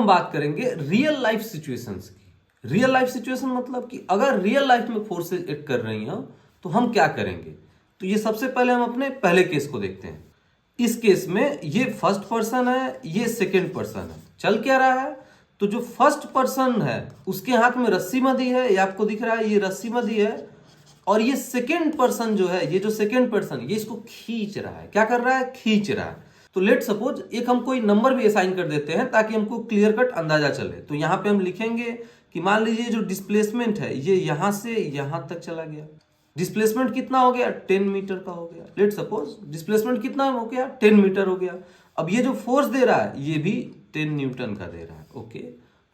हम बात करेंगे रियल लाइफ सिचुएशंस की। रियल लाइफ सिचुएशन मतलब कि अगर रियल लाइफ में फोर्सेज एक्ट कर रही हो तो हम क्या करेंगे। तो ये सबसे पहले हम अपने पहले केस को देखते हैं। इस केस में ये फर्स्ट पर्सन है, ये सेकंड पर्सन है। चल क्या रहा है, तो जो फर्स्ट पर्सन है उसके हाथ में रस्सी बंधी है, ये आपको दिख रहा है, ये रस्सी बंधी है। और ये सेकंड पर्सन जो है, ये जो सेकंड पर्सन ये इसको खींच रहा है। क्या कर रहा है, खींच रहा है। तो लेट सपोज एक हम कोई नंबर भी असाइन कर देते हैं ताकि हमको क्लियर कट अंदाजा चले। तो यहाँ पे हम लिखेंगे कि मान लीजिए जो डिस्प्लेसमेंट है ये यहां से यहां तक चला गया। डिस्प्लेसमेंट कितना हो गया, 10 मीटर का हो गया। लेट सपोज डिस्प्लेसमेंट कितना हो गया, 10 मीटर हो गया। अब ये जो फोर्स दे रहा है ये भी 10 न्यूटन का दे रहा है। ओके,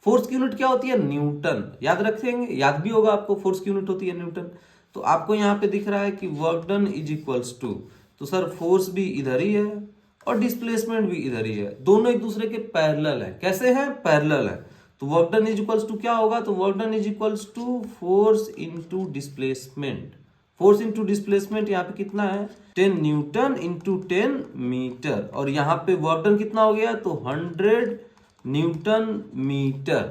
फोर्स की यूनिट क्या होती है, न्यूटन। याद रखेंगे, याद भी होगा आपको, फोर्स की यूनिट होती है न्यूटन। तो आपको यहाँ पे दिख रहा है कि work done is equals to, तो सर फोर्स भी इधर ही है और डिस्प्लेसमेंट भी इधर ही है, दोनों एक दूसरे के पैरेलल है। कैसे है, पैरेलल है। तो work done is equals to क्या होगा, तो work done is equals to force into displacement. Force into displacement यहाँ पे कितना है, 10 न्यूटन इनटू 10 मीटर। और यहाँ पे वर्क डन कितना हो गया, तो 100 न्यूटन मीटर।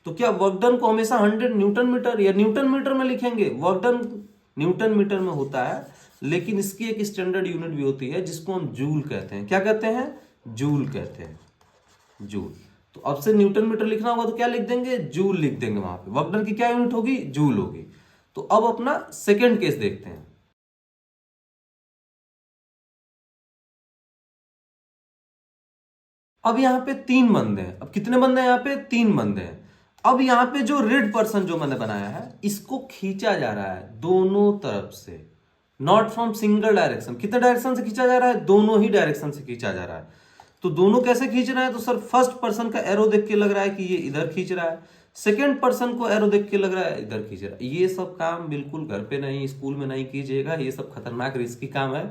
तो क्या वर्क डन को हमेशा 100 न्यूटन मीटर या न्यूटन मीटर में लिखेंगे, वर्क डन न्यूटन मीटर में होता है, लेकिन इसकी एक स्टैंडर्ड यूनिट भी होती है जिसको हम जूल कहते हैं। क्या कहते हैं, जूल कहते हैं, जूल। तो अब से न्यूटन मीटर लिखना होगा तो क्या लिख देंगे, जूल लिख देंगे। वहां पे वर्क डन की क्या यूनिट होगी, जूल होगी। तो अब अपना सेकेंड केस देखते हैं। अब यहाँ पे 3 बंदे हैं। अब कितने बंदे हैं यहाँ पे, 3 बंदे हैं। अब यहाँ पे जो रेड पर्सन जो मैंने बनाया है इसको खींचा जा रहा है दोनों तरफ से, नॉट फ्रॉम सिंगल डायरेक्शन। कितने डायरेक्शन से खींचा जा रहा है, दोनों ही डायरेक्शन से खींचा जा रहा है। तो दोनों कैसे खींच रहे हैं, तो सर फर्स्ट पर्सन का एरो देख के लग रहा है कि ये इधर खींच रहा है, सेकेंड पर्सन को एरो देख के लग रहा है इधर खींच रहा है। ये सब काम बिल्कुल घर पे नहीं, स्कूल में नहीं कीजिएगा, ये सब खतरनाक रिस्की काम है।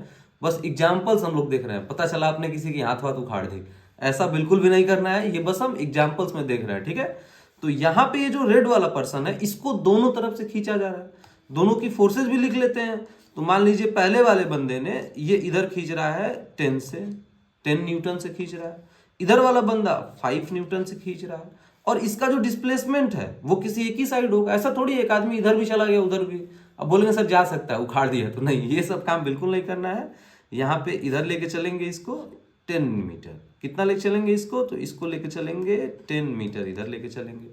बस एग्जाम्पल्स हम लोग देख रहे हैं, पता चला आपने किसी की हाथ वाथ उखाड़ दी, ऐसा बिल्कुल भी नहीं करना है। ये बस हम एग्जाम्पल्स में देख रहे हैं, ठीक है। तो यहाँ पे ये जो रेड वाला पर्सन है इसको दोनों तरफ से खींचा जा रहा है। दोनों की फोर्सेज भी लिख लेते हैं। तो मान लीजिए पहले वाले बंदे ने ये इधर खींच रहा है 10 न्यूटन से खींच रहा है, इधर वाला बंदा 5 न्यूटन से खींच रहा है। और इसका जो डिस्प्लेसमेंट है वो किसी एक ही साइड होगा। ऐसा थोड़ी एक आदमी इधर भी चला गया उधर भी, अब बोलेंगे सर जा सकता है उखाड़ दिया, तो नहीं, ये सब काम बिल्कुल नहीं करना है। यहाँ पे इधर लेके चलेंगे इसको 10 मीटर। कितना लेके चलेंगे इसको, तो इसको लेके चलेंगे 10 मीटर इधर लेके चलेंगे।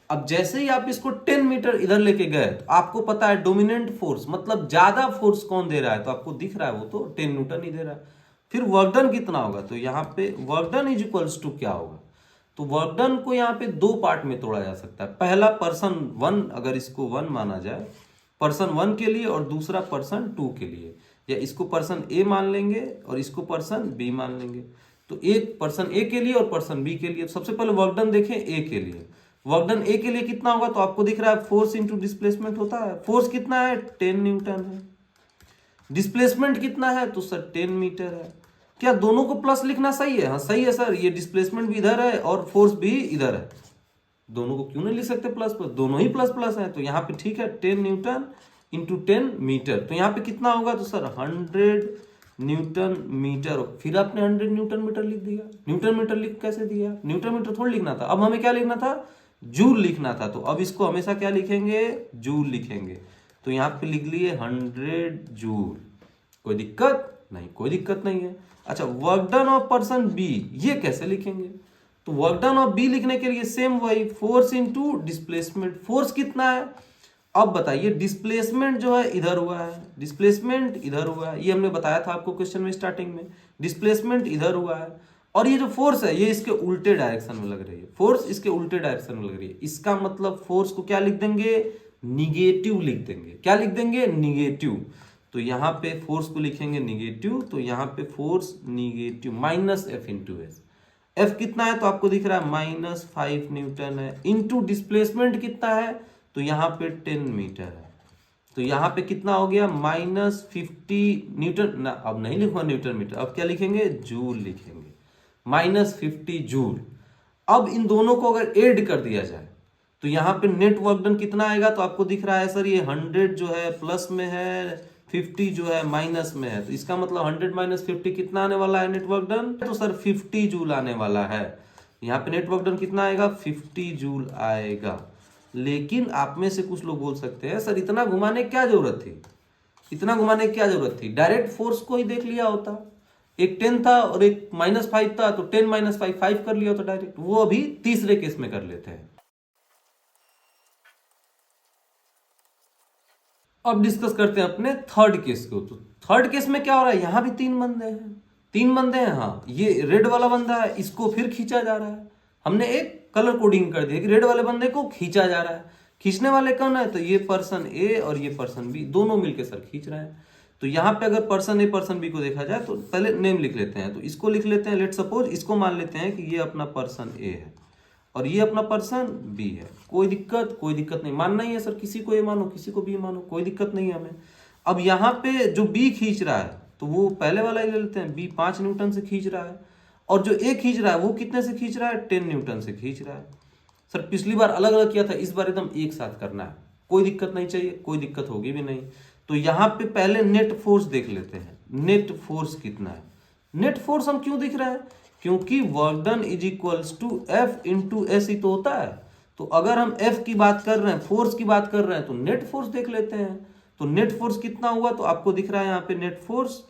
अब जैसे ही आप इसको 10 मीटर इधर लेके गए तो आपको पता है डोमिनेंट फोर्स मतलब ज्यादा फोर्स कौन दे रहा है, तो आपको दिख रहा है वो तो 10 न्यूटन ही दे रहा है। फिर वर्क डन कितना होगा, तो यहाँ पे work done is equals to क्या होगा, तो वर्क डन को यहाँ पे 2 पार्ट में तोड़ा जा सकता है। पहला पर्सन 1, अगर इसको 1 माना जाए पर्सन 1 के लिए, और दूसरा पर्सन 2 के लिए, या इसको पर्सन ए मान लेंगे और इसको पर्सन बी मान लेंगे। तो एक पर्सन ए के लिए और पर्सन बी के लिए। सबसे पहले वर्क डन देखें ए के लिए। वर्क डन ए के लिए कितना होगा, तो आपको दिख रहा है फोर्स इंटू डिस्प्लेसमेंट होता है। फोर्स कितना है, 10 न्यूटन है। डिस्प्लेसमेंट कितना है, तो सर 10 मीटर है। क्या दोनों को प्लस लिखना सही है, हाँ सही है सर, ये डिस्प्लेसमेंट भी इधर है और फोर्स भी इधर है। दोनों को क्यों नहीं लिख सकते प्लस प्लस, दोनों ही प्लस प्लस है। तो यहाँ पे ठीक है 10 न्यूटन इंटू 10 मीटर। तो यहाँ पे कितना होगा, तो सर 100 न्यूटन मीटर। फिर आपने 100 न्यूटन मीटर लिख दिया। न्यूटन मीटर लिख कैसे दिया, न्यूटन मीटर थोड़ी लिखना था, अब हमें क्या लिखना था, जूल लिखना था। तो अब इसको हमेशा क्या लिखेंगे, जूल लिखेंगे। तो यहाँ पे लिख लिए 100 जूल। कोई दिक्कत नहीं, कोई दिक्कत नहीं है। अच्छा, work done of person B ये कैसे लिखेंगे, तो वर्क डन ऑफ बी लिखने के लिए सेम वही फोर्स इनटू डिस्प्लेसमेंट। फोर्स कितना है, अब बताइए, डिस्प्लेसमेंट जो है इधर हुआ है, डिस्प्लेसमेंट इधर हुआ है, ये हमने बताया था आपको क्वेश्चन में स्टार्टिंग में। डिस्प्लेसमेंट इधर हुआ है और ये जो फोर्स है ये इसके उल्टे डायरेक्शन में लग रही है। फोर्स इसके उल्टे डायरेक्शन में लग रही है, इसका मतलब फोर्स को क्या लिख देंगे, निगेटिव लिख देंगे। क्या लिख देंगे, निगेटिव। तो यहाँ पे फोर्स को लिखेंगे निगेटिव, तो यहाँ पे force negative minus F into S. F कितना है, तो आपको दिख रहा है -5 न्यूटन है, इंटू डिस्प्लेसमेंट कितना है, तो यहाँ पे 10 मीटर है। तो यहाँ पे कितना हो गया, -50 न्यूटन ना, अब नहीं लिखूंगा न्यूटन मीटर, अब क्या लिखेंगे, जूल लिखेंगे, -50 जूल। अब इन दोनों को अगर ऐड कर दिया जाए तो यहाँ पे नेट वर्क डन कितना आएगा, तो आपको दिख रहा है सर ये 100 जो है प्लस में है, 50 जो है माइनस में है। तो इसका मतलब 100 - 50 कितना आने वाला है नेट वर्क डन, तो सर 50 जूल आने वाला है। यहाँ पे नेट वर्क डन कितना आएगा, 50 जूल आएगा। लेकिन आप में से कुछ लोग बोल सकते हैं सर इतना घुमाने की क्या जरूरत थी, इतना घुमाने की क्या जरूरत थी, डायरेक्ट फोर्स को ही देख लिया होता। एक 10 था और एक -5 था, तो 10 - 5 5 कर लिया होता डायरेक्ट। वो अभी तीसरे केस में कर लेते हैं। अब डिस्कस करते हैं अपने थर्ड केस को। तो थर्ड केस में क्या हो रहा है, यहां भी 3 बंदे हैं, 3 बंदे हैं। हाँ, ये रेड वाला बंदा है, इसको फिर खींचा जा रहा है। हमने एक कलर कोडिंग कर दिया कि रेड वाले बंदे को खींचा जा रहा है। खींचने वाले कौन है, तो ये पर्सन ए और ये पर्सन बी, दोनों मिलकर सर खींच रहे हैं। तो यहाँ पे अगर पर्सन ए पर्सन बी को देखा जाए तो पहले नेम लिख लेते हैं। तो इसको लिख लेते हैं, लेट सपोज इसको मान लेते हैं कि ये अपना पर्सन ए है और ये अपना पर्सन बी है। कोई दिक्कत नहीं, मानना ही है सर, किसी को ए मानो किसी को बी मानो, कोई दिक्कत नहीं है हमें। अब यहाँ पे जो बी खींच रहा है तो वो पहले वाला ही ले लेते हैं, बी 5 न्यूटन से खींच रहा है। और जो ए खींच रहा है वो कितने से खींच रहा है, 10 न्यूटन से खींच रहा है। सर पिछली बार अलग अलग किया था, इस बार एकदम एक साथ करना है, कोई दिक्कत नहीं चाहिए, कोई दिक्कत होगी भी नहीं। तो यहाँ पे पहले नेट फोर्स देख लेते हैं, नेट फोर्स कितना है। नेट फोर्स हम क्यों दिख रहा है, क्योंकि work done is equals to F into S ही तो होता है। तो अगर हम एफ की बात कर रहे हैं, फोर्स की बात कर रहे हैं, तो नेट फोर्स देख लेते हैं। तो नेट फोर्स कितना हुआ, तो आपको दिख रहा है यहाँ पे नेट फोर्स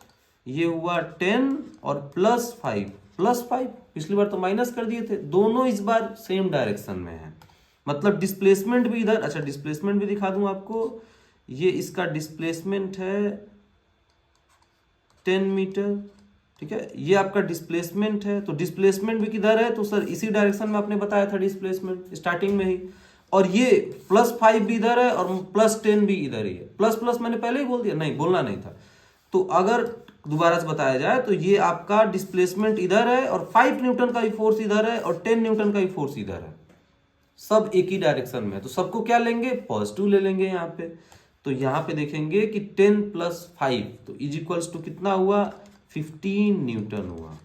ये हुआ 10 और +5 पिछली बार तो माइनस कर दिए थे, दोनों इस बार सेम डायरेक्शन में है। मतलब डिस्प्लेसमेंट भी इधर, अच्छा डिस्प्लेसमेंट भी दिखा दूं आपको, ये इसका डिस्प्लेसमेंट है 10 मीटर, ठीक है। ये आपका डिस्प्लेसमेंट है, तो डिस्प्लेसमेंट भी किधर है, तो सर इसी डायरेक्शन में आपने बताया था डिस्प्लेसमेंट स्टार्टिंग में ही। और ये +5 भी इधर है और +10 भी इधर ही है। प्लस प्लस मैंने पहले ही बोल दिया, नहीं बोलना नहीं था। तो अगर दोबारा से बताया जाए तो ये आपका डिस्प्लेसमेंट इधर है और 5 न्यूटन का भी फोर्स इधर है और 10 न्यूटन का भी फोर्स इधर है, सब एक ही डायरेक्शन में है। तो सबको क्या लेंगे, पॉजिटिव ले लेंगे यहाँ पे। तो यहाँ पे देखेंगे कि 10 + 5 तो इज इक्वल्स टू कितना हुआ, 15 न्यूटन हुआ।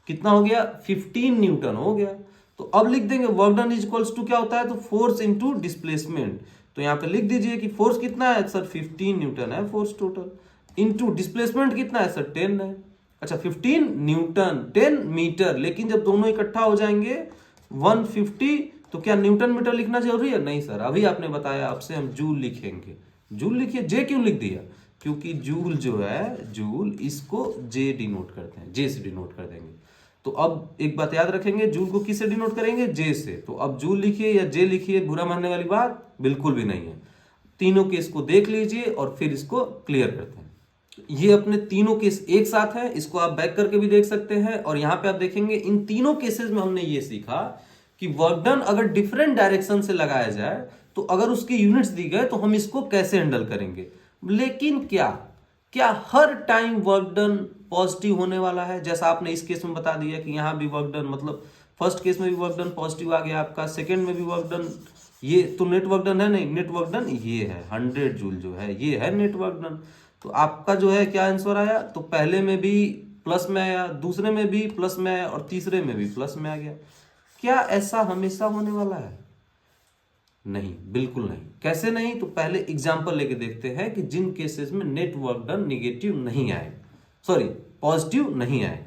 कितना हो गया, 15 न्यूटन हो गया। तो अब लिख देंगे work done is equals to क्या होता है, तो फोर्स इंटू डिस्प्लेसमेंट। तो यहाँ पे लिख दीजिए कि फोर्स कितना है सर, 15 न्यूटन है फोर्स टोटल, इंटू डिस्प्लेसमेंट कितना है सर, 10 है। अच्छा 15 न्यूटन 10 मीटर, लेकिन जब दोनों इकट्ठा हो जाएंगे 150, तो क्या न्यूटन मीटर लिखना जरूरी है, नहीं सर। अभी आपने बताया, आपसे हम जूल लिखेंगे। जूल लिखिए, जे क्यों लिख दिया, क्योंकि जूल जो है, जूल इसको जे डिनोट करते हैं, जे से डिनोट कर देंगे। तो अब एक बात याद रखेंगे, जूल को किससे डिनोट करेंगे, जे से। तो अब जूल लिखिए या जे लिखिए, बुरा मानने वाली बात बिल्कुल भी नहीं है। तीनों केस को देख लीजिए और फिर इसको क्लियर करते हैं। ये अपने तीनों केस एक साथ है, इसको आप बैक करके भी देख सकते हैं। और यहां पे आप देखेंगे इन तीनों केसेस में हमने ये सीखा कि वर्क डन अगर डिफरेंट डायरेक्शन से लगाया जाए तो अगर उसके यूनिट्स दी गए तो हम इसको कैसे हैंडल करेंगे। लेकिन क्या हर टाइम वर्क डन पॉजिटिव होने वाला है, जैसा आपने इस केस में बता दिया कि यहां भी वर्क डन, मतलब फर्स्ट केस में भी वर्क डन पॉजिटिव आ गया आपका, सेकेंड में भी वर्क डन, ये तो नेट वर्क डन है, नहीं नेट वर्क डन ये है 100 जूल जो है, ये है नेट वर्क डन। तो आपका जो है क्या आंसर आया, तो पहले में भी प्लस में आया, दूसरे में भी प्लस में आया और तीसरे में भी प्लस में आ गया। क्या ऐसा हमेशा होने वाला है, नहीं, बिल्कुल नहीं। कैसे नहीं, तो पहले एग्जांपल लेके देखते हैं कि जिन केसेस में नेट वर्क डन निगेटिव नहीं आए, सॉरी पॉजिटिव नहीं आए।